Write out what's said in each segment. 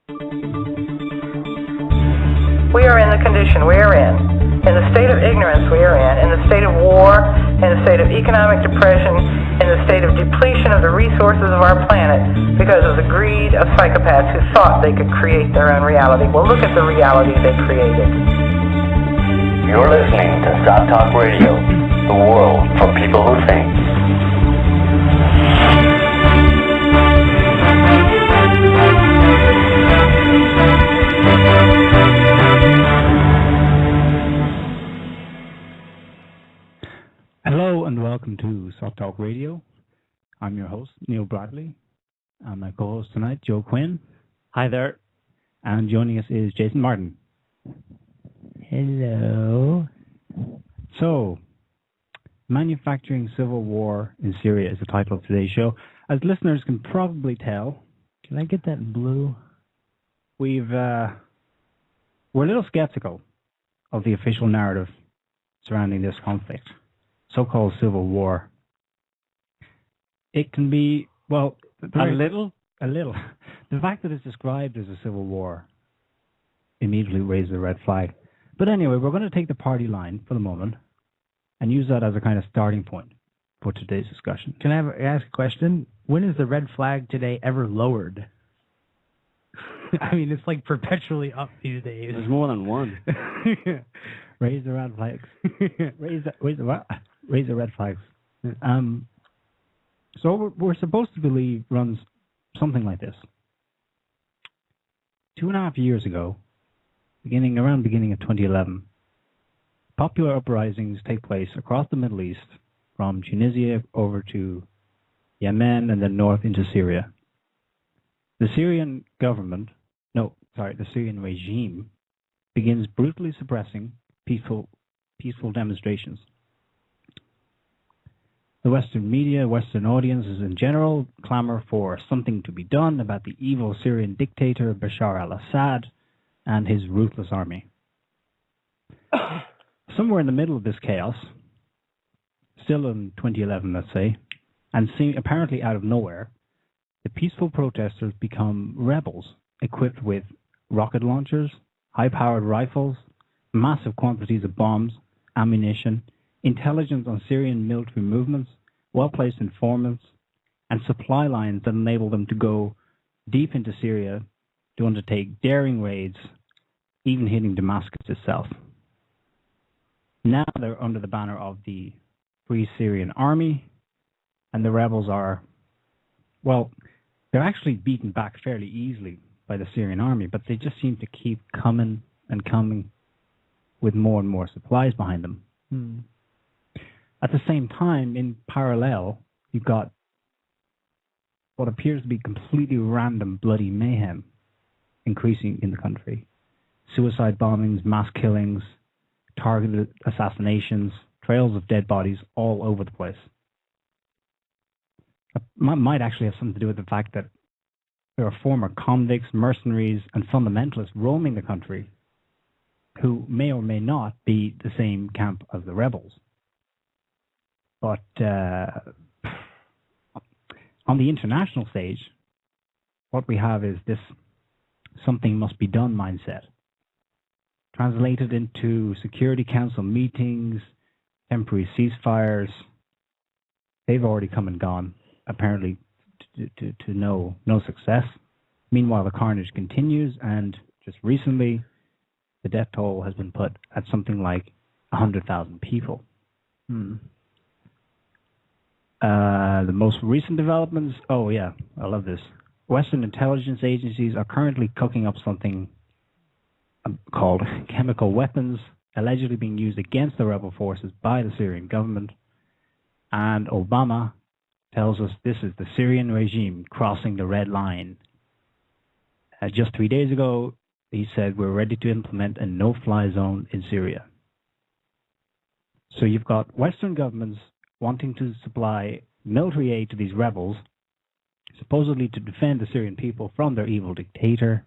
We are in the condition we are in the state of ignorance we are in the state of war, in the state of economic depression, in the state of depletion of the resources of our planet because of the greed of psychopaths who thought they could create their own reality. Well, look at the reality they created. You're listening to Sott Talk Radio, the world for people who think. Hello and welcome to Sott Talk Radio. I'm your host, Neil Bradley, and my co-host tonight, Joe Quinn. Hi there. And joining us is Jason Martin. Hello. So, Manufacturing Civil War in Syria is the title of today's show. As listeners can probably tell, Can I get that in blue? we're a little skeptical of the official narrative surrounding this conflict, so-called civil war. It can be, well, a little. The fact that it's described as a civil war immediately raises a red flag. But anyway, we're going to take the party line for the moment and use that as a kind of starting point for today's discussion. Can I ask a question? When is the red flag today ever lowered? I mean, it's like perpetually up these days. There's more than one. Raise the red flags. Raise the red flags. So what we're supposed to believe runs something like this. 2.5 years ago, beginning of 2011, popular uprisings take place across the Middle East, from Tunisia over to Yemen and then north into Syria. The Syrian regime begins brutally suppressing peaceful demonstrations. The Western media, Western audiences in general, clamor for something to be done about the evil Syrian dictator Bashar al-Assad and his ruthless army. Somewhere in the middle of this chaos, still in 2011, let's say, and apparently out of nowhere, the peaceful protesters become rebels equipped with rocket launchers, high-powered rifles, massive quantities of bombs, ammunition, intelligence on Syrian military movements, well-placed informants, and supply lines that enable them to go deep into Syria to undertake daring raids, even hitting Damascus itself. Now they're under the banner of the Free Syrian Army, and the rebels are, well, they're actually beaten back fairly easily by the Syrian army, but they just seem to keep coming and coming with more and more supplies behind them. At the same time, in parallel, you've got what appears to be completely random bloody mayhem increasing in the country. Suicide bombings, mass killings, targeted assassinations, trails of dead bodies all over the place. It might actually have something to do with the fact that there are former convicts, mercenaries, and fundamentalists roaming the country who may or may not be the same camp as the rebels. But on the international stage, what we have is this something must be done mindset, translated into Security Council meetings, temporary ceasefires. They've already come and gone, apparently to no success. Meanwhile, the carnage continues, and just recently, the death toll has been put at something like 100,000 people. The most recent developments, oh yeah, I love this. Western intelligence agencies are currently cooking up something called chemical weapons, allegedly being used against the rebel forces by the Syrian government. And Obama tells us this is the Syrian regime crossing the red line. Just 3 days ago, he said we're ready to implement a no-fly zone in Syria. So you've got Western governments wanting to supply military aid to these rebels, supposedly to defend the Syrian people from their evil dictator,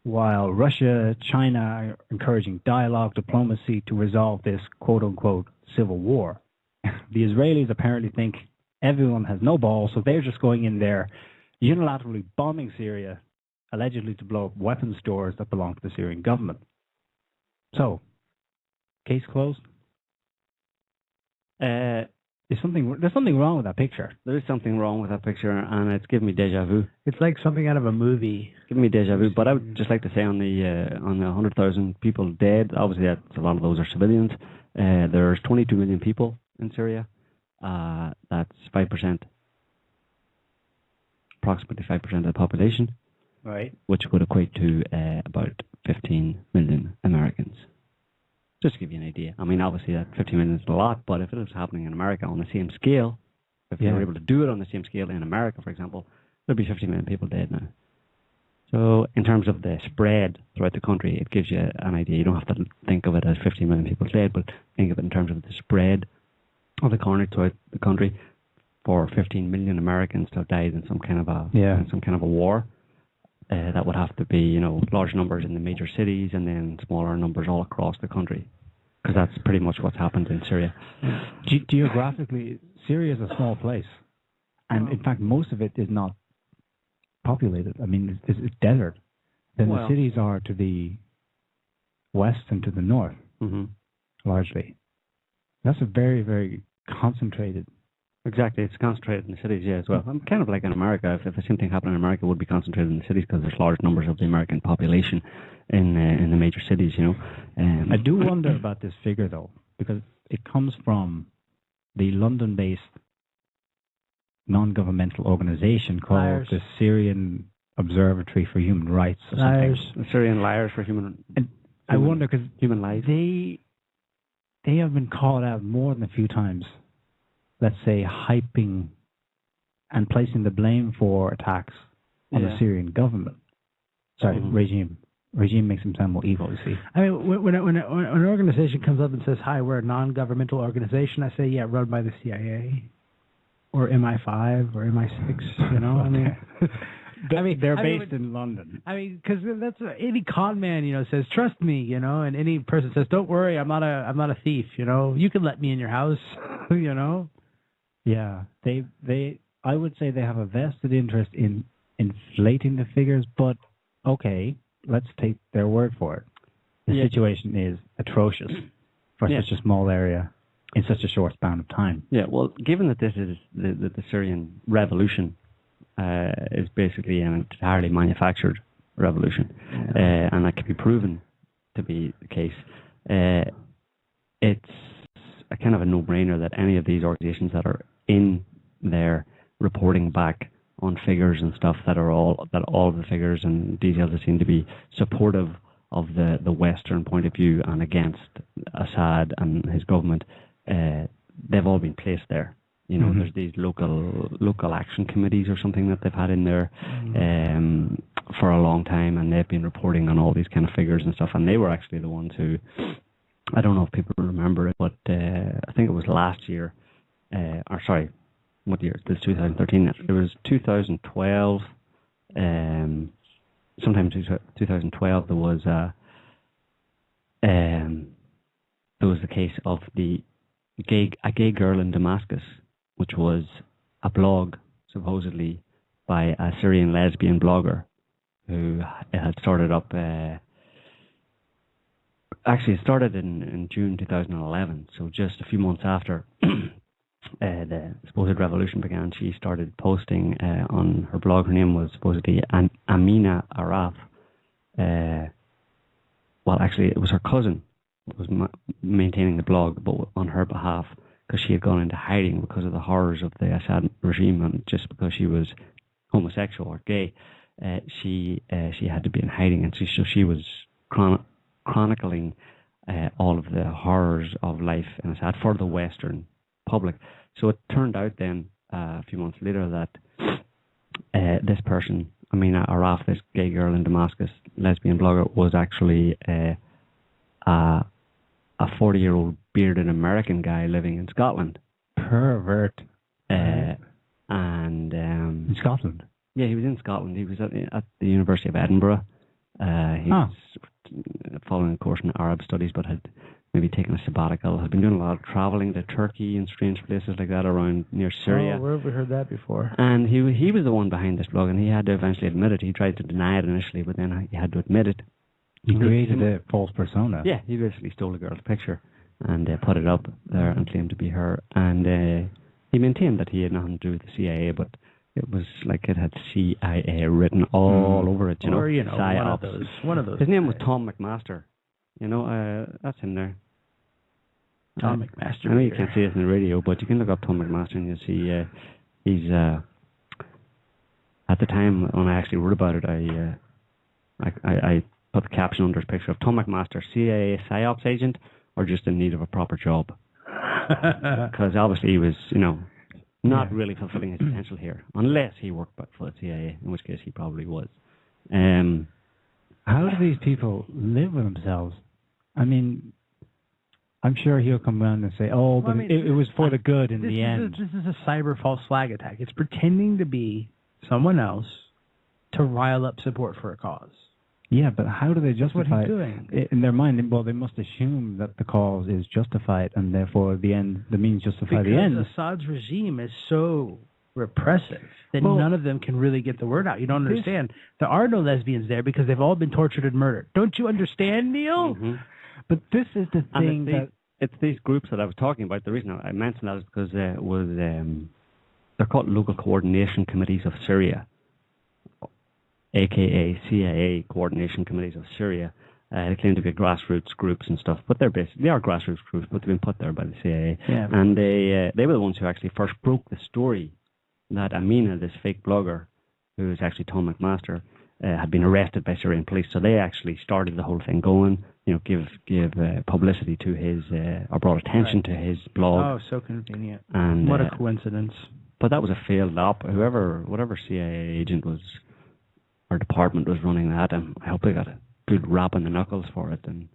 while Russia, China are encouraging dialogue, diplomacy to resolve this quote-unquote civil war. The Israelis apparently think everyone has no balls, so they're just going in there, unilaterally bombing Syria allegedly to blow up weapons stores that belong to the Syrian government. So, case closed. There's something wrong with that picture. There is something wrong with that picture, and it's giving me deja vu. It's like something out of a movie. It's giving me deja vu. But I would just like to say on the 100,000 people dead, obviously that's a lot of those are civilians. There's 22 million people in Syria. That's 5%, approximately 5% of the population, Right. which would equate to about 15 million Americans. Just to give you an idea. I mean, obviously that 15 million is a lot, but if it was happening in America on the same scale, if they were able to do it on the same scale in America, for example, there'd be 50 million people dead now. So in terms of the spread throughout the country, it gives you an idea. You don't have to think of it as 50 million people dead, but think of it in terms of the spread of the carnage throughout the country. For 15 million Americans to have died in some kind of a war, that would have to be, large numbers in the major cities and then smaller numbers all across the country, because that's pretty much what's happened in Syria. Geographically, Syria is a small place, and in fact, most of it is not populated. I mean, it's desert. Then the cities are to the west and to the north, largely. That's a very, very concentrated. Exactly, it's concentrated in the cities, as well. I'm kind of like in America. If the same thing happened in America, it would be concentrated in the cities because there's large numbers of the American population in the major cities, I do wonder about this figure, though, because it comes from the London-based non-governmental organization called the Syrian Observatory for Human Rights. Or something. Syrian Liars for Human. And I wonder because human lives. They have been called out more than a few times. Let's say hyping and placing the blame for attacks on the Syrian government. Sorry, regime. Regime makes them sound more evil, you see. I mean, when an organization comes up and says, "Hi, we're a non-governmental organization," I say, "Yeah, run by the CIA or MI5 or MI6." I mean, they're based in London. I mean, because that's any con man, says, "Trust me," and any person says, "Don't worry, I'm not a thief." You can let me in your house, Yeah, I would say they have a vested interest in inflating the figures, but okay, let's take their word for it. The situation is atrocious for such a small area in such a short span of time. Yeah, well, given that this is the Syrian revolution is basically an entirely manufactured revolution, and that can be proven to be the case, it's a kind of a no-brainer that any of these organizations that are in there reporting back on figures and stuff that all of the figures and details that seem to be supportive of the Western point of view and against Assad and his government, they've all been placed there. There's these local action committees or something that they've had in there for a long time, and they've been reporting on all these kind of figures and stuff. And they were actually the ones who, I don't know if people remember it, but I think it was last year, what year? This 2013. It was 2012. Sometime 2012, there was the case of a gay girl in Damascus, which was a blog supposedly by a Syrian lesbian blogger who had started up. Actually, it started in June 2011, so just a few months after the supposed revolution began. She started posting on her blog. Her name was supposedly Amina Araf. Well, actually, it was her cousin who was maintaining the blog, but on her behalf, because she had gone into hiding because of the horrors of the Assad regime, and just because she was homosexual or gay, she had to be in hiding, and so she was chronicling all of the horrors of life in Assad for the Western public. So it turned out then a few months later that this person, Amina Araf, this gay girl in Damascus, lesbian blogger, was actually a 40-year-old bearded American guy living in Scotland. Pervert. And in Scotland? Yeah, he was in Scotland. He was at the University of Edinburgh. He was following a course in Arab studies, but had maybe taking a sabbatical. Had been doing a lot of traveling to Turkey and strange places like that around near Syria. Oh, where have we heard that before? And he was the one behind this blog, and he had to eventually admit it. He tried to deny it initially, but then he had to admit it. He created a false persona. Yeah, he basically stole a girl's picture and put it up there and claimed to be her. And he maintained that he had nothing to do with the CIA, but it was like it had CIA written all over it, or, PsyOps. one of those. His name was Tom McMaster. That's him there. Tom McMaster. I know you can't see this in the radio, but you can look up Tom McMaster and you'll see he's at the time when I actually wrote about it, I put the caption under his picture of Tom McMaster, CIA PsyOps agent, or just in need of a proper job. Because obviously he was, not really fulfilling his potential here, unless he worked for the CIA, in which case he probably was. How do these people live with themselves? I mean, I'm sure he'll come around and say, it was for the good in the end. This is a cyber false flag attack. It's pretending to be someone else to rile up support for a cause. Yeah, but how do they justify That's what he's doing. In their mind? Well, they must assume that the cause is justified, and therefore the means justify the end. Because Assad's regime is so repressive that none of them can really get the word out. You don't understand. There are no lesbians there because they've all been tortured and murdered. Don't you understand, Neil? Mm-hmm. But this is the thing it's these groups that I was talking about. The reason I mentioned that is because they're called local coordination committees of Syria, aka CIA coordination committees of Syria. They claim to be grassroots groups and stuff, but they are grassroots groups, but they've been put there by the CIA. Yeah. And they were the ones who actually first broke the story that Amina, this fake blogger, who is actually Tom McMaster, had been arrested by Syrian police. So they actually started the whole thing going, give publicity to his, or brought attention to his blog. Oh, so convenient. And what a coincidence. But that was a failed op. Whatever CIA agent was, or department was running that, I hope they got a good rap on the knuckles for it and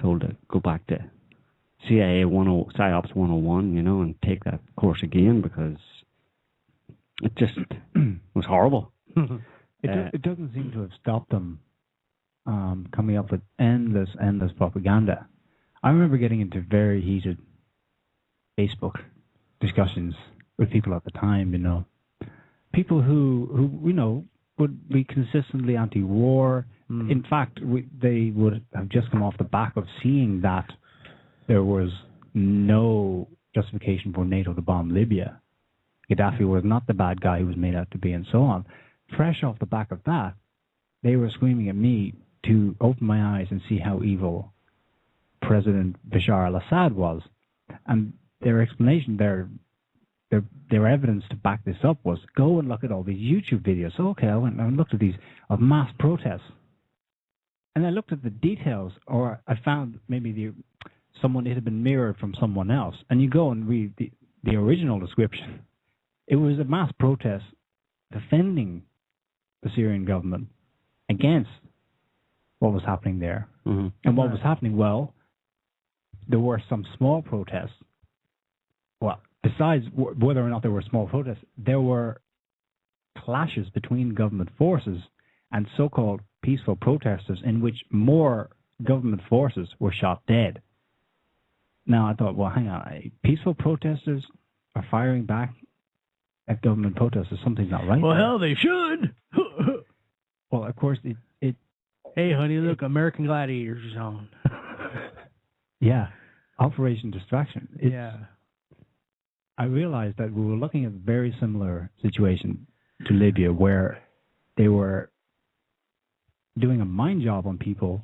told to go back to PsyOps 101, and take that course again, because it just was horrible. It doesn't seem to have stopped them coming up with endless propaganda. I remember getting into very heated Facebook discussions with people at the time, people who would be consistently anti-war. In fact, they would have just come off the back of seeing that there was no justification for NATO to bomb Libya. Gaddafi was not the bad guy he was made out to be, and so on. Fresh off the back of that, they were screaming at me to open my eyes and see how evil President Bashar al-Assad was. And their explanation, their evidence to back this up was, go and look at all these YouTube videos. So, okay, I went and looked at these of mass protests. And I looked at the details, or I found maybe it had been mirrored from someone else. And you go and read the original description. It was a mass protest defending the Syrian government against what was happening there. Mm-hmm. And what was happening, well, there were some small protests. Well, besides whether or not there were small protests, there were clashes between government forces and so-called peaceful protesters in which more government forces were shot dead. Now, I thought, well, hang on. Peaceful protesters are firing back at government protesters. Something's not right. Well, there. hell, they should. Well, of course, it. Hey, honey, look, American Gladiators is on. Yeah, Operation Distraction. Yeah. I realized that we were looking at a very similar situation to Libya, where they were doing a mind job on people.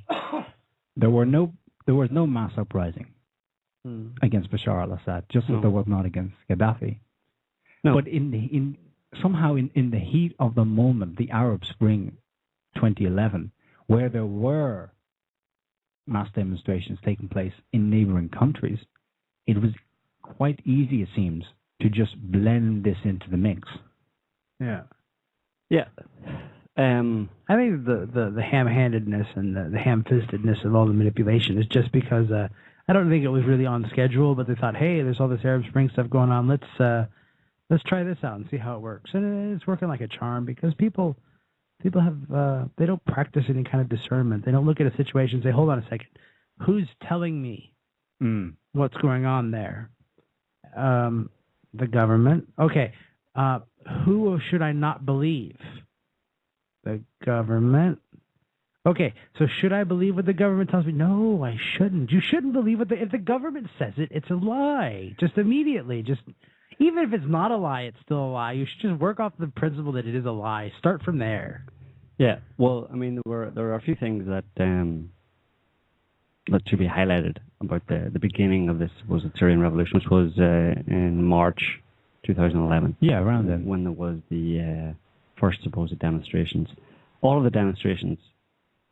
There was no mass uprising against Bashar al-Assad, just as there was not against Gaddafi. No. But somehow in the heat of the moment, the Arab Spring 2011, where there were mass demonstrations taking place in neighboring countries, it was quite easy, it seems, to just blend this into the mix. Yeah. Yeah. I think the ham-handedness and the ham-fistedness of all the manipulation is just because I don't think it was really on schedule, but they thought, hey, there's all this Arab Spring stuff going on. Let's try this out and see how it works. And it's working like a charm because people have they don't practice any kind of discernment. They don't look at a situation and say, hold on a second, who's telling me what's going on there. The government. Okay. Who should I not believe? The government. Okay, so should I believe what the government tells me? No, I shouldn't. You shouldn't believe if the government says it, it's a lie. Just immediately. Even if it's not a lie, it's still a lie. You should just work off the principle that it is a lie. Start from there. Yeah, well, I mean, there are a few things that should be highlighted about the beginning of this was the Syrian Revolution, which was in March 2011. Yeah, around then. When there was the first supposed demonstrations. All of the demonstrations,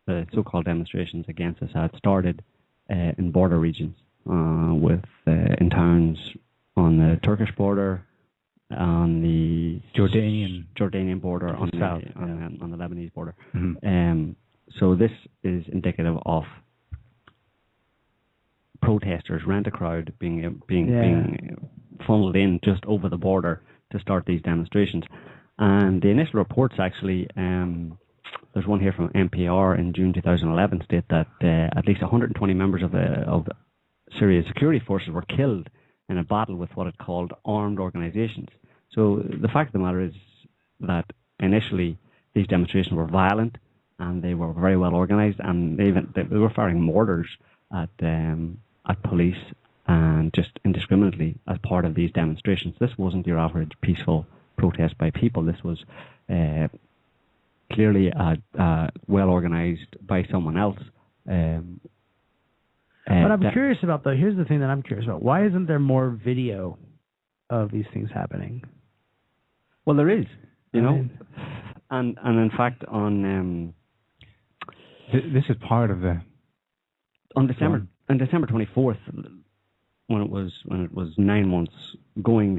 the so-called demonstrations against Assad, started in border regions, in towns on the Turkish border, on the Jordanian border, on the Lebanese border. Mm-hmm. So this is indicative of protesters, rent-a-crowd being funneled in just over the border to start these demonstrations. And the initial reports actually, there's one here from NPR in June 2011, state that at least 120 members of Syria's security forces were killed in a battle with what it called armed organizations. So the fact of the matter is that initially these demonstrations were violent and they were very well organized, and they were firing mortars at police and just indiscriminately as part of these demonstrations. This wasn't your average peaceful protest by people. This was clearly well organized by someone else. But I'm curious about, though, here's the thing that I'm curious about. Why isn't there more video of these things happening? Well, there is, and in fact, on this is part of the on December 24th, when it was 9 months going,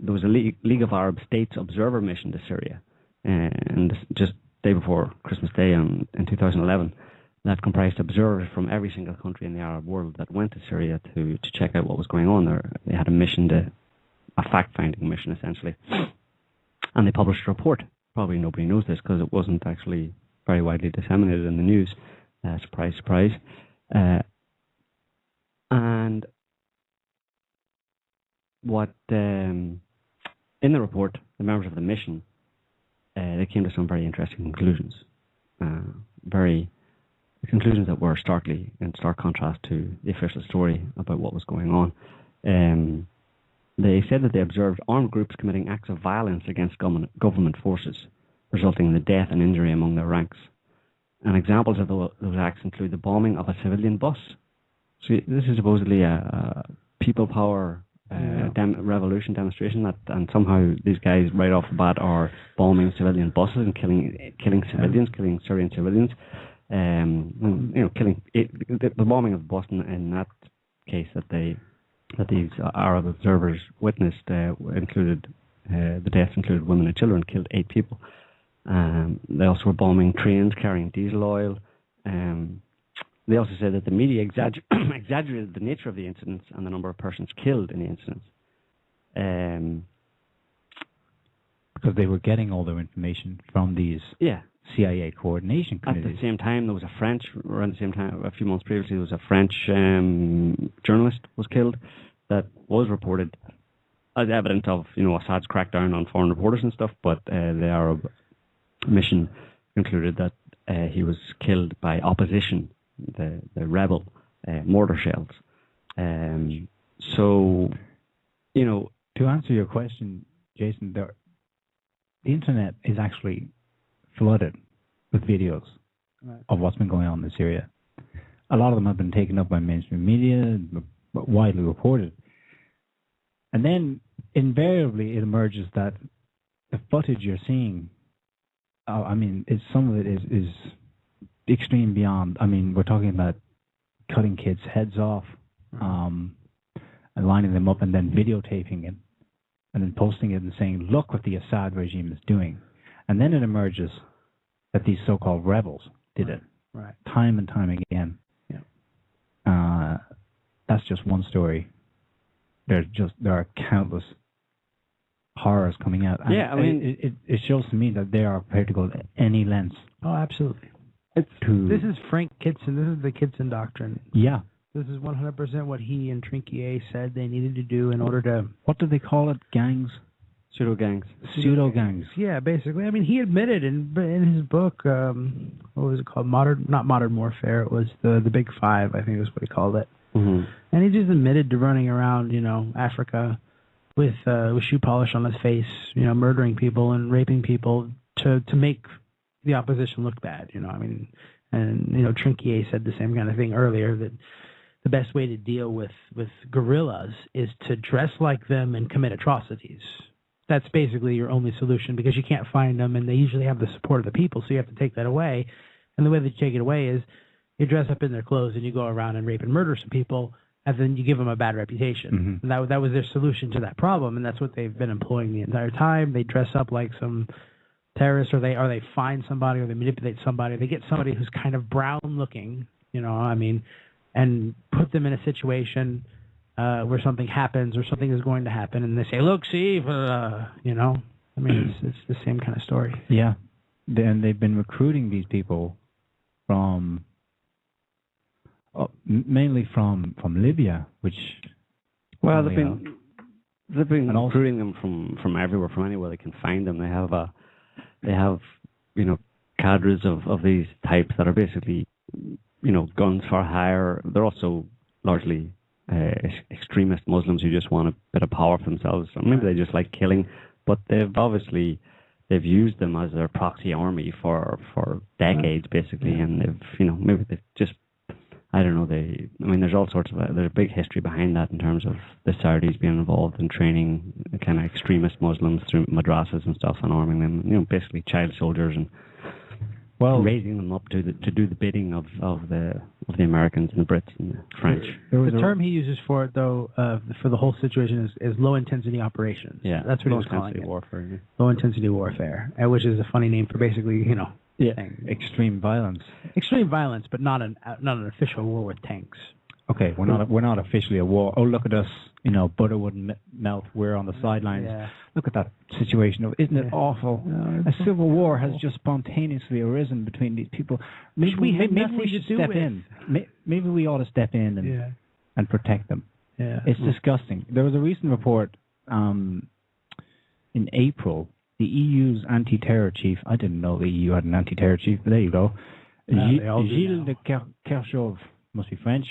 there was a League of Arab States observer mission to Syria, and just day before Christmas Day in 2011. That comprised observers from every single country in the Arab world that went to Syria to check out what was going on there. They had a fact-finding mission, essentially. And they published a report. Probably nobody knows this because it wasn't actually very widely disseminated in the news. Surprise, surprise. And what in the report, the members of the mission, they came to some very interesting conclusions. Conclusions that were in stark contrast to the official story about what was going on. They said that they observed armed groups committing acts of violence against government forces, resulting in the death and injury among their ranks. And examples of those acts include the bombing of a civilian bus. So this is supposedly a people power revolution demonstration, and somehow these guys right off the bat are bombing civilian buses and killing civilians, killing Syrian civilians. Killing the bombing of the bus in that case that these Arab observers witnessed included the deaths included women and children, killed 8 people. They also were bombing trains carrying diesel oil. They also said that the media exaggerated the nature of the incidents and the number of persons killed in the incidents. Because they were getting all their information from these CIA coordination committees. At the same time, there was around the same time, a few months previously, there was a French journalist was killed that was reported as evidence of, Assad's crackdown on foreign reporters and stuff, but the Arab mission concluded that he was killed by opposition, the rebel mortar shells. To answer your question, Jason, the internet is actually flooded with videos of what's been going on in Syria. A lot of them have been taken up by mainstream media, but widely reported. And then invariably it emerges that the footage you're seeing, some of it is extreme beyond. We're talking about cutting kids' heads off, and lining them up and then videotaping it and then posting it and saying, look what the Assad regime is doing. And then it emerges that these so-called rebels did it, time and time again. Yeah. That's just one story. There are countless horrors coming out. And it shows to me that they are prepared to go to any lengths. Oh, absolutely. This is Frank Kitson. This is the Kitson doctrine. Yeah. This is 100% what he and Trinquier said they needed to do in order to... What do they call it? Gangs? Pseudo gangs. Pseudo gangs. Yeah, basically. I mean, he admitted in his book, what was it called? Not Modern Warfare. It was the Big Five, I think is what he called it. Mm-hmm. And he just admitted to running around, Africa with shoe polish on his face, murdering people and raping people to make the opposition look bad. I mean, and Trinquier said the same kind of thing earlier, that the best way to deal with guerrillas is to dress like them and commit atrocities. That's basically your only solution, because you can't find them, and they usually have the support of the people, so you have to take that away. And the way that you take it away is you dress up in their clothes and you go around and rape and murder some people, and then you give them a bad reputation. Mm-hmm. And that was their solution to that problem, and that's what they've been employing the entire time. They dress up like some terrorists, or they find somebody, or they manipulate somebody. They get somebody who's kind of brown looking, and put them in a situation where something happens or something is going to happen, and they say, "Look, see," I mean, it's the same kind of story. Yeah, and they've been recruiting these people from mainly from Libya, which they've been recruiting them from everywhere, from anywhere they can find them. They have cadres of these types that are basically guns for hire. They're also largely extremist Muslims who just want a bit of power for themselves. Or maybe they just like killing, but they've used them as their proxy army for decades, basically, and maybe they've just, I don't know, there's all sorts of, there's a big history behind that in terms of the Saudis being involved in training kind of extremist Muslims through madrasas and stuff and arming them, basically child soldiers, and raising them up to do the bidding of the Americans and the Brits and the French. The term he uses for it, though, for the whole situation is low-intensity operations. Yeah, that's what he was calling it. Warfare. Yeah. Low-intensity warfare, which is a funny name for basically, extreme violence. Extreme violence, but not an official war with tanks. Okay, we're not officially a war. Oh, look at us, butter wouldn't melt. We're on the sidelines. Yeah. Look at that situation. Isn't it awful? A civil war has just spontaneously arisen between these people. Maybe we should step in. Maybe we ought to step in and protect them. Yeah. It's disgusting. There was a recent report in April. The EU's anti-terror chief, I didn't know the EU had an anti-terror chief, but there you go. Gilles de Kerchove, must be French,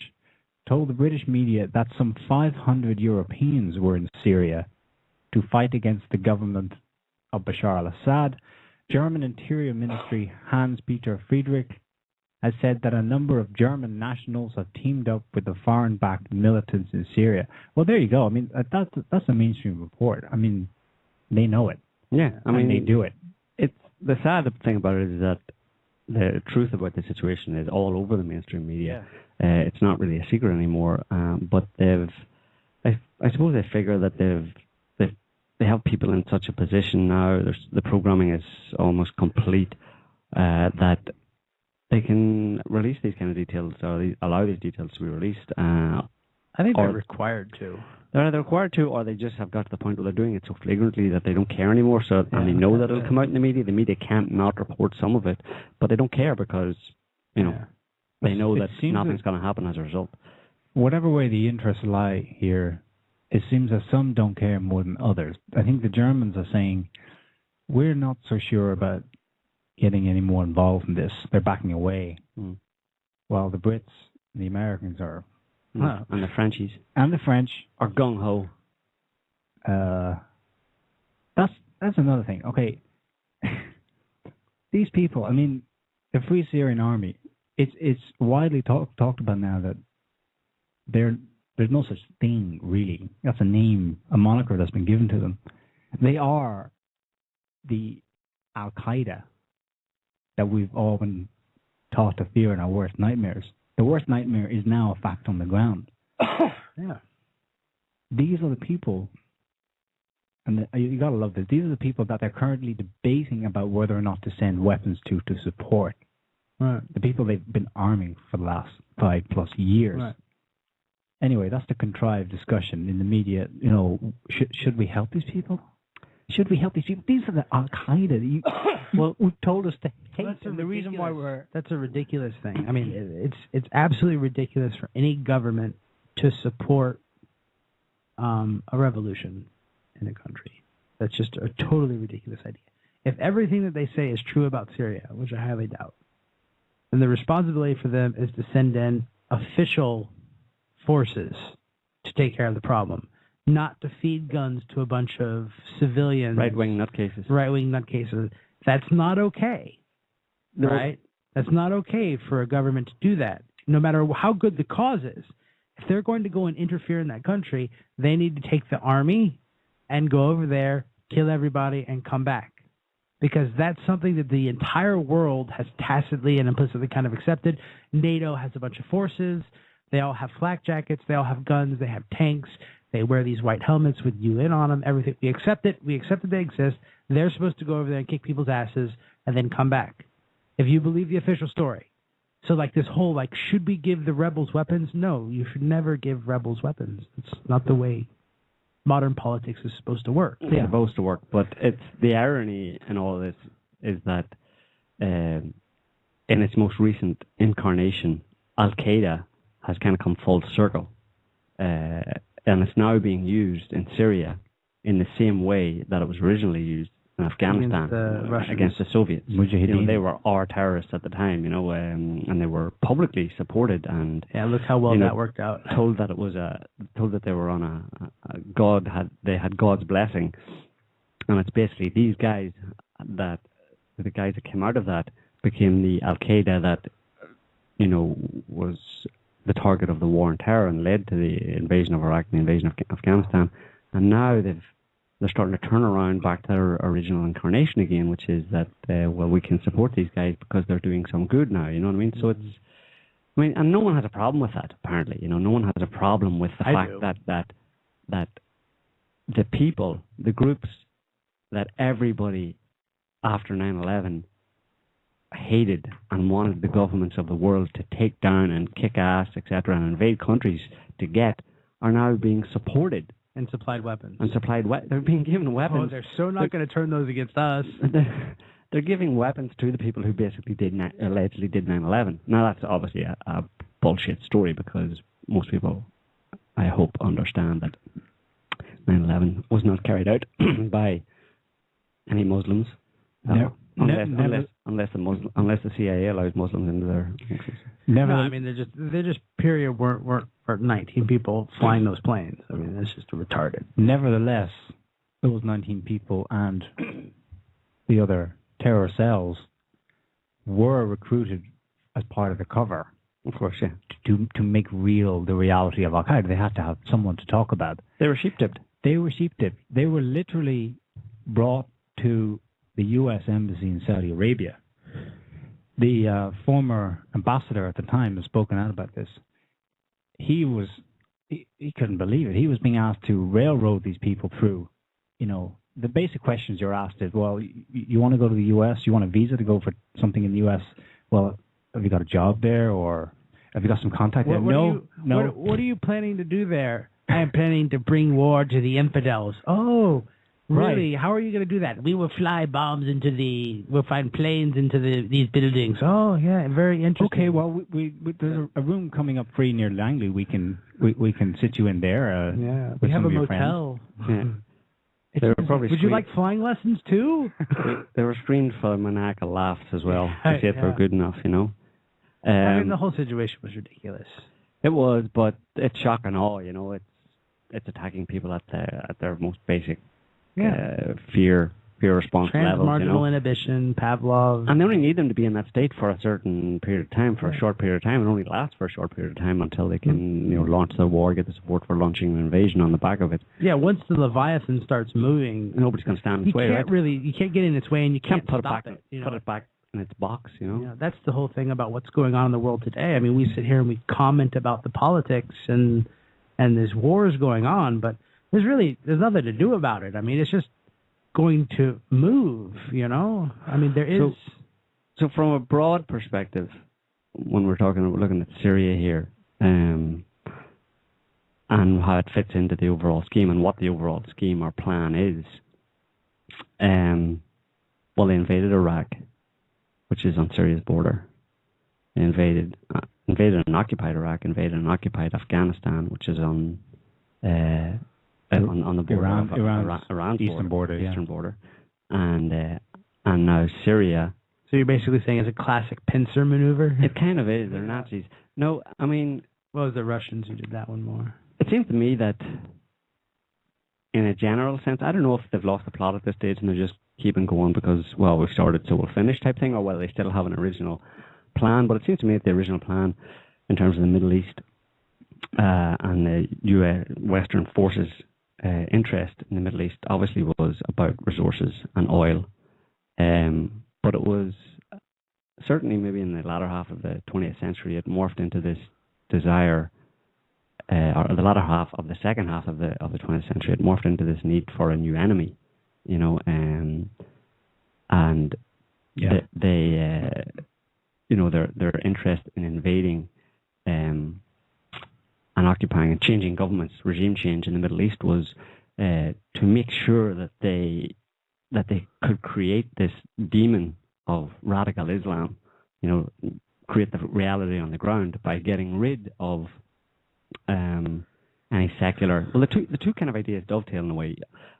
told the British media that some 500 Europeans were in Syria to fight against the government of Bashar al-Assad. German Interior Ministry Hans-Peter Friedrich has said that a number of German nationals have teamed up with the foreign-backed militants in Syria. Well, there you go. I mean, that's a mainstream report. I mean, they know it. Yeah, they do it. It's the sad thing about it is that the truth about the situation is all over the mainstream media. Yeah. It's not really a secret anymore. But I suppose they figure that they have people in such a position now. The programming is almost complete that they can release these kind of details, or allow these details to be released. I think they're required to. They're either required to, or they just have got to the point where they're doing it so flagrantly that they don't care anymore. And they know that it'll come out in the media. The media can't not report some of it, but they don't care because they know that nothing's going to happen as a result. Whatever way the interests lie here, it seems that some don't care more than others. I think the Germans are saying, we're not so sure about getting any more involved in this. They're backing away. While the Brits and the Americans are... and the Frenchies. And the French are gung-ho. That's another thing. Okay. These people, I mean, the Free Syrian Army, it's widely talked about now that there's no such thing, really. That's a name, a moniker that's been given to them. They are the al-Qaeda that we've all been taught to fear in our worst nightmares. The worst nightmare is now a fact on the ground. Yeah. These are the people, and you got to love this, these are the people that they're currently debating about whether or not to send weapons to support. Right. The people they've been arming for the last 5+ years. Right. Anyway, that's the contrived discussion in the media. Should we help these people? Should we help these people? These are the al-Qaeda. Well, who told us to hate them. The reason why that's a ridiculous thing. I mean, it's absolutely ridiculous for any government to support a revolution in a country. That's just a totally ridiculous idea. If everything that they say is true about Syria, which I highly doubt, then the responsibility for them is to send in official forces to take care of the problem, not to feed guns to a bunch of civilians. Right-wing nutcases. Right-wing nutcases. That's not okay, right? That's not okay for a government to do that, no matter how good the cause is. If they're going to go and interfere in that country, they need to take the army and go over there, kill everybody, and come back. Because that's something that the entire world has tacitly and implicitly kind of accepted. NATO has a bunch of forces. They all have flak jackets. They all have guns. They have tanks. They wear these white helmets with UN on them. Everything. We accept it. We accept that they exist. They're supposed to go over there and kick people's asses and then come back. If you believe the official story. So like this whole like, should we give the rebels weapons? No, you should never give rebels weapons. It's not the way modern politics is supposed to work. It's supposed to work, but it's the irony in all of this is that in its most recent incarnation, al-Qaeda has kind of come full circle, and it's now being used in Syria in the same way that it was originally used in Afghanistan against the Soviets. They were our terrorists at the time, and they were publicly supported and look how well that worked out. Told that it was told that they were on they had God's blessing, and it's basically these guys the guys that came out of that became the al-Qaeda that was the target of the war on terror and led to the invasion of Iraq and the invasion of Afghanistan, and now they're starting to turn around back to their original incarnation again, which is that, we can support these guys because they're doing some good now, you know what I mean? So and no one has a problem with that, apparently, no one has a problem with the fact that the people, the groups that everybody after 9/11 hated and wanted the governments of the world to take down and kick ass, etc., and invade countries to get, are now being supported. And supplied weapons. They're being given weapons. Oh, they're so not going to turn those against us. They're giving weapons to the people who basically allegedly did 9/11. Now, that's obviously a bullshit story because most people, I hope, understand that 9/11 was not carried out by any Muslims. Unless the CIA allows Muslims into their countries. They're just period weren't 19 people flying those planes. I mean, that's just retarded. Nevertheless, those 19 people and the other terror cells were recruited as part of the cover. Of course, yeah. To make real the reality of al-Qaeda. They had to have someone to talk about. They were sheep-tipped. They were literally brought to the U.S. Embassy in Saudi Arabia. The former ambassador at the time has spoken out about this. He couldn't believe it. He was being asked to railroad these people through. The basic questions you're asked is, well, you want to go to the U.S., you want a visa to go for something in the U.S., well, have you got a job there, or have you got some contact there? No. What are you planning to do there? I am planning to bring war to the infidels. Oh, really? Right. How are you going to do that? We will fly bombs we'll find planes into these buildings. Oh, yeah, very interesting. Okay, well, there's a room coming up free near Langley. We can sit you in there. We have a motel. Would you like flying lessons too? They were screened for maniacal laughs as well. To see if they're good enough, the whole situation was ridiculous. It was, but it's shock and awe. It's attacking people at their most basic. Fear response levels. Transmarginal inhibition, Pavlov. And they only need them to be in that state for a certain period of time, for a short period of time. It only lasts for a short period of time until they can, launch the war, get the support for launching an invasion on the back of it. Yeah, once the Leviathan starts moving, nobody's going to stand in its way, right? You can't get in its way, and you can't put stop it back. Put it back in its box, Yeah, that's the whole thing about what's going on in the world today. I mean, we sit here and we comment about the politics and there's wars going on, but there's nothing to do about it. I mean, it's just going to move, I mean, there is. So from a broad perspective, when we're looking at Syria here, and how it fits into the overall scheme and what the overall scheme or plan is, well, they invaded Iraq, which is on Syria's border. They invaded and occupied Iraq, invaded and occupied Afghanistan, which is on the border Iran's eastern border, and now Syria. So you're basically saying it's a classic pincer maneuver? It kind of is. They're Nazis. No, I mean, well, it was the Russians who did that one more. It seems to me that, in a general sense, I don't know if they've lost the plot at this stage and they're just keeping going because, well, we've started so we'll finish type thing, or whether they still have an original plan. But it seems to me that the original plan, in terms of the Middle East and the US Western forces' interest in the Middle East, obviously was about resources and oil. But it was certainly maybe in the latter half of the 20th century, it morphed into this desire, or the latter half of the second half of the 20th century, it morphed into this need for a new enemy, you know, and they you know, their interest in invading and occupying and changing governments, regime change in the Middle East was to make sure that they could create this demon of radical Islam, you know, create the reality on the ground by getting rid of any secular. Well, the two kind of ideas dovetail in a way.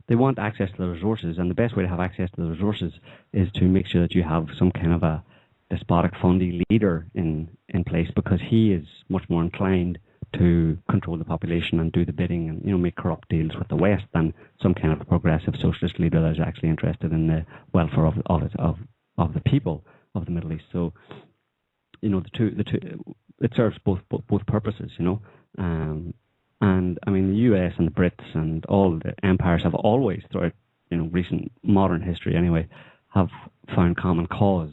They want access to the resources, and the best way to have access to the resources is to make sure that you have some kind of a despotic, fundy leader in place, because he is much more inclined to control the population and do the bidding and, you know, make corrupt deals with the West than some kind of a progressive socialist leader that is actually interested in the welfare of the people of the Middle East. So, you know, the two it serves both purposes, you know. And I mean, the US and the Brits and all the empires have always, throughout, you know, recent modern history anyway, have found common cause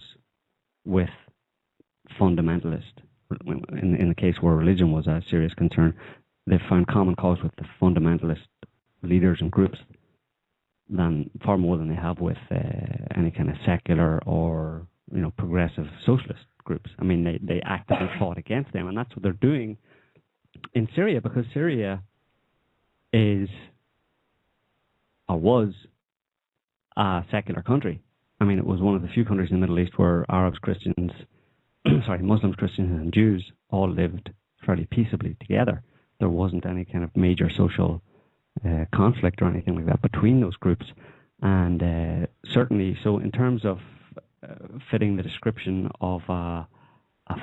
with fundamentalists. In the case where religion was a serious concern, they've found common cause with the fundamentalist leaders and groups far more than they have with any kind of secular or, you know, progressive socialist groups. I mean, they actively fought against them, and that's what they're doing in Syria, because Syria is or was a secular country. I mean, it was one of the few countries in the Middle East where Arabs, Christians, Muslims, Christians, and Jews all lived fairly peaceably together. There wasn't any kind of major social conflict or anything like that between those groups. And certainly, so in terms of fitting the description of a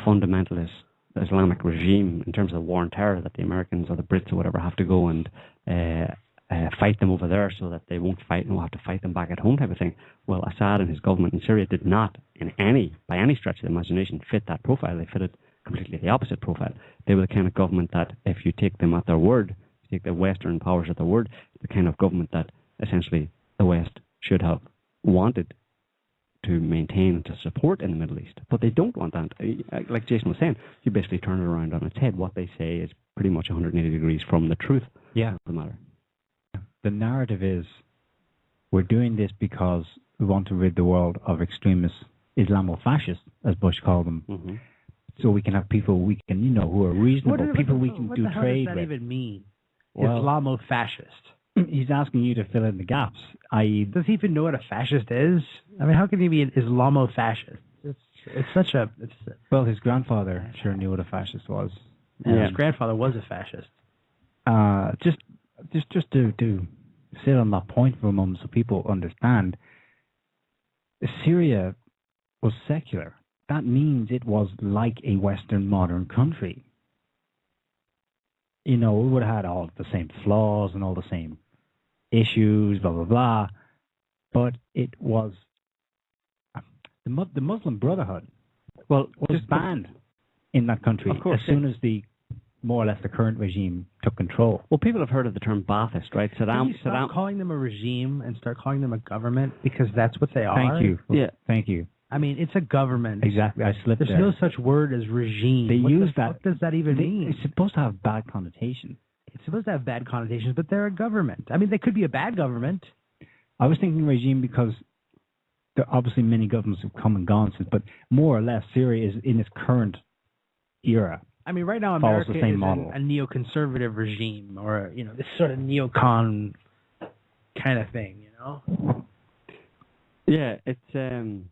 fundamentalist Islamic regime, in terms of war and terror, that the Americans or the Brits or whatever have to go and fight them over there so that they won't fight and we'll have to fight them back at home type of thing. Well, Assad and his government in Syria did not, by any stretch of the imagination, fit that profile. They fitted completely the opposite profile. They were the kind of government that, if you take them at their word, you take the Western powers at their word, the kind of government that essentially the West should have wanted to maintain and to support in the Middle East. But they don't want that. Like Jason was saying, you basically turn it around on its head. What they say is pretty much 180 degrees from the truth of the matter. The narrative is, we're doing this because we want to rid the world of extremist Islamo-fascists, as Bush called them. Mm-hmm. So we can have people we can, you know, who are reasonable, people we can do trade with. What does that even mean? Well, Islamo-fascist. He's asking you to fill in the gaps, i.e. Does he even know what a fascist is? I mean, how can he be an Islamo-fascist? It's such a... Well, his grandfather sure knew what a fascist was. Yeah. His grandfather was a fascist. Just to sit on that point for a moment so people understand, Syria was secular. That means it was like a Western modern country. You know, it would have had all the same flaws and all the same issues, blah, blah, blah. But it was the Muslim Brotherhood was banned in that country as soon as more or less the current regime took control. Well, people have heard of the term Ba'athist, right? Can you stop calling them a regime and start calling them a government, because that's what they are? Thank you. Yeah, thank you. I mean, it's a government. Exactly. I slipped there. There's no such word as regime. They use that. What does that even mean? It's supposed to have bad connotation. It's supposed to have bad connotations, but they're a government. I mean, they could be a bad government. I was thinking regime because there are obviously many governments have come and gone since, but more or less Syria is in its current era. I mean, right now America is a neoconservative regime, or, you know, this sort of neocon kind of thing, you know? Yeah, it's The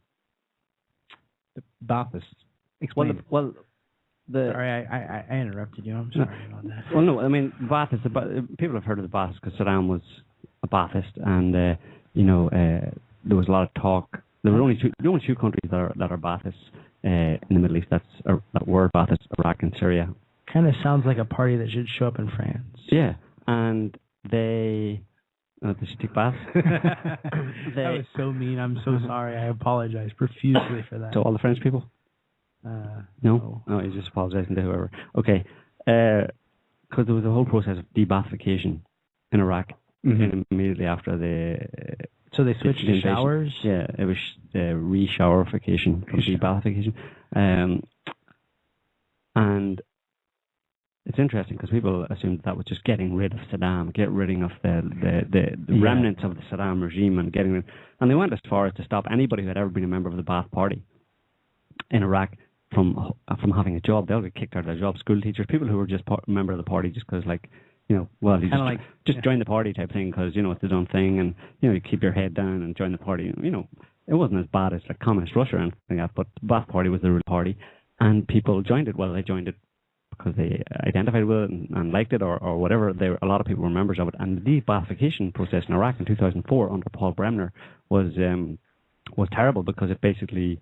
Ba'athists. Explain. Sorry, I interrupted you. I'm sorry about that. Well, no, I mean, Ba'athists. People have heard of the Ba'athists because Saddam was a Ba'athist, and there was a lot of talk. There were only two countries that are Ba'athists in the Middle East. That were Ba'athists: Iraq and Syria. Kind of sounds like a party that should show up in France. Yeah, and they should take baths. That was so mean. I'm so sorry. I apologize profusely for that. To all the French people? No, he's just apologizing to whoever. Okay, because there was a whole process of de-Baathification in Iraq immediately after the. So they switched to showers? Yeah, it was re-showerification from de-Baathification. And it's interesting because people assumed that was just getting rid of Saddam, get rid of the remnants of the Saddam regime and getting rid. And they went as far as to stop anybody who had ever been a member of the Ba'ath Party in Iraq from having a job. They'll get kicked out of their job. School teachers, people who were just a member of the party just because, you just join the party type thing because, it's the done thing and, you keep your head down and join the party. It wasn't as bad as like communist Russia or anything like that, but the Ba'ath Party was the real party and people joined it. Well, they joined it because they identified with it and liked it or whatever. A lot of people were members of it. And the de-Baathification process in Iraq in 2004 under Paul Bremner was terrible because it basically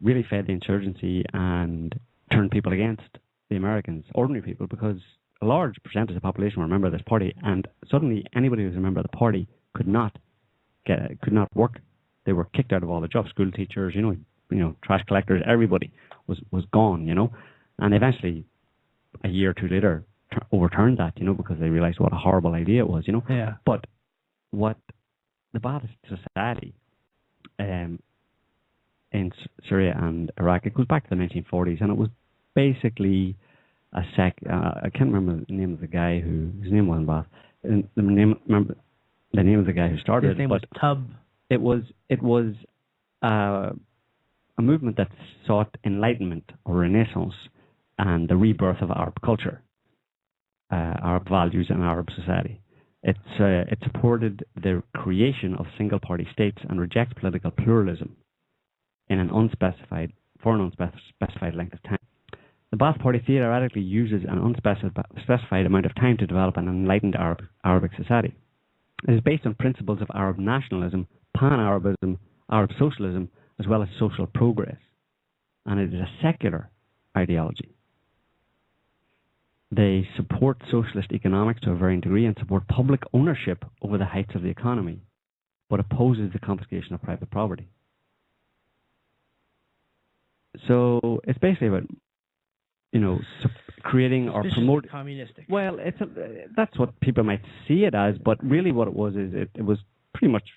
really fed the insurgency and turned people against the Americans, ordinary people, because a large percentage of the population were a member of this party, and suddenly anybody who was a member of the party could not work. They were kicked out of all the jobs. School teachers, trash collectors, everybody was gone, and eventually a year or two later overturned that, because they realized what a horrible idea it was, Yeah. But what the Ba'athist society in Syria and Iraq, it goes back to the 1940s, and it was basically a I can't remember the name of the guy his name wasn't Ba'ath. Remember the name of the guy who started it. His name was Tub. It was a movement that sought enlightenment or renaissance and the rebirth of Arab culture, Arab values, and Arab society. It supported the creation of single-party states and rejects political pluralism for an unspecified length of time. The Ba'ath Party theoretically uses an unspecified amount of time to develop an enlightened Arabic society. It is based on principles of Arab nationalism, pan-Arabism, Arab socialism, as well as social progress, and it is a secular ideology. They support socialist economics to a varying degree and support public ownership over the heights of the economy, but opposes the confiscation of private property. So it's basically about, creating or promoting communistic. Well, that's what people might see it as, but really what it was is it was pretty much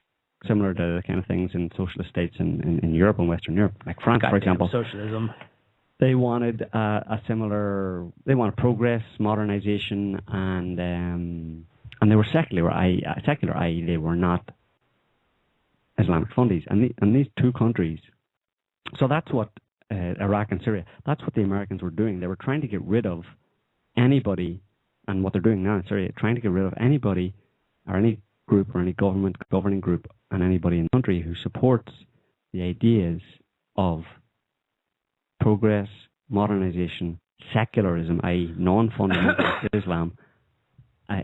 similar to the kind of things in socialist states in Europe and Western Europe, like France, for example. Socialism. They wanted they wanted progress, modernization, and they were secular, i.e. they were not Islamic fundies. And these two countries, so that's what Iraq and Syria, that's what the Americans were doing. They were trying to get rid of anybody, and what they're doing now in Syria, trying to get rid of anybody or any group or any governing group and anybody in the country who supports the ideas of progress, modernization, secularism, i.e. non-fundamentalist Islam,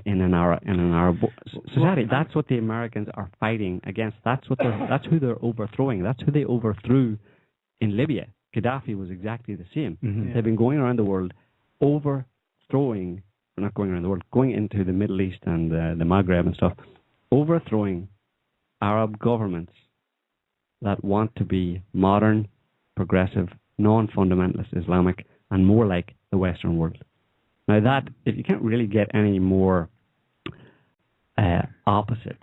in an Arab society. That's what the Americans are fighting against. That's who they're overthrowing. That's who they overthrew in Libya. Gaddafi was exactly the same. Mm-hmm. Yeah. They've been going around the world going into the Middle East and the Maghreb and stuff, overthrowing Arab governments that want to be modern, progressive, non-fundamentalist Islamic, and more like the Western world. Now that, if you can't really get any more opposite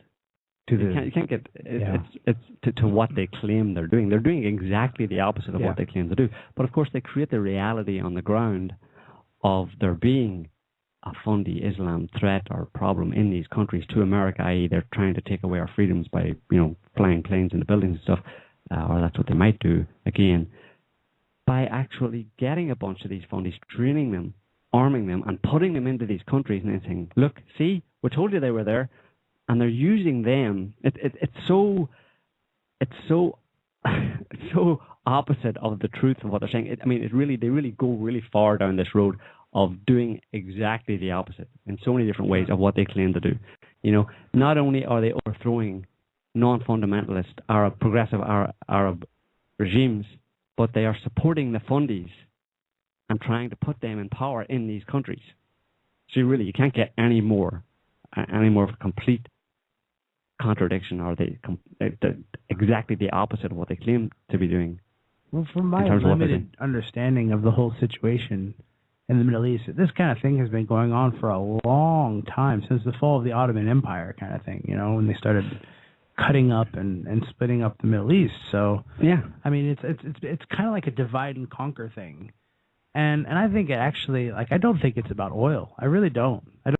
to you can't get to what they claim they're doing. They're doing exactly the opposite of what they claim to do. But of course, they create the reality on the ground of there being a fundy Islam threat or problem in these countries to America, i.e. they're trying to take away our freedoms by flying planes into buildings and stuff, or that's what they might do again, by actually getting a bunch of these fundies, training them, arming them, and putting them into these countries and then saying, look, see, we told you they were there, and they're using them. It's so it's so it's so opposite of the truth of what they're saying. They really go really far down this road of doing exactly the opposite in so many different ways of what they claim to do. Not only are they overthrowing non-fundamentalist progressive Arab regimes, but they are supporting the fundies and trying to put them in power in these countries. So you can't get any more of a complete contradiction, or exactly the opposite of what they claim to be doing. Well, from my limited understanding of the whole situation in the Middle East, this kind of thing has been going on for a long time, since the fall of the Ottoman Empire, kind of thing. When they started cutting up and splitting up the Middle East. So yeah, it's kind of like a divide and conquer thing, and I think it actually, I don't think it's about oil. I really don't. I don't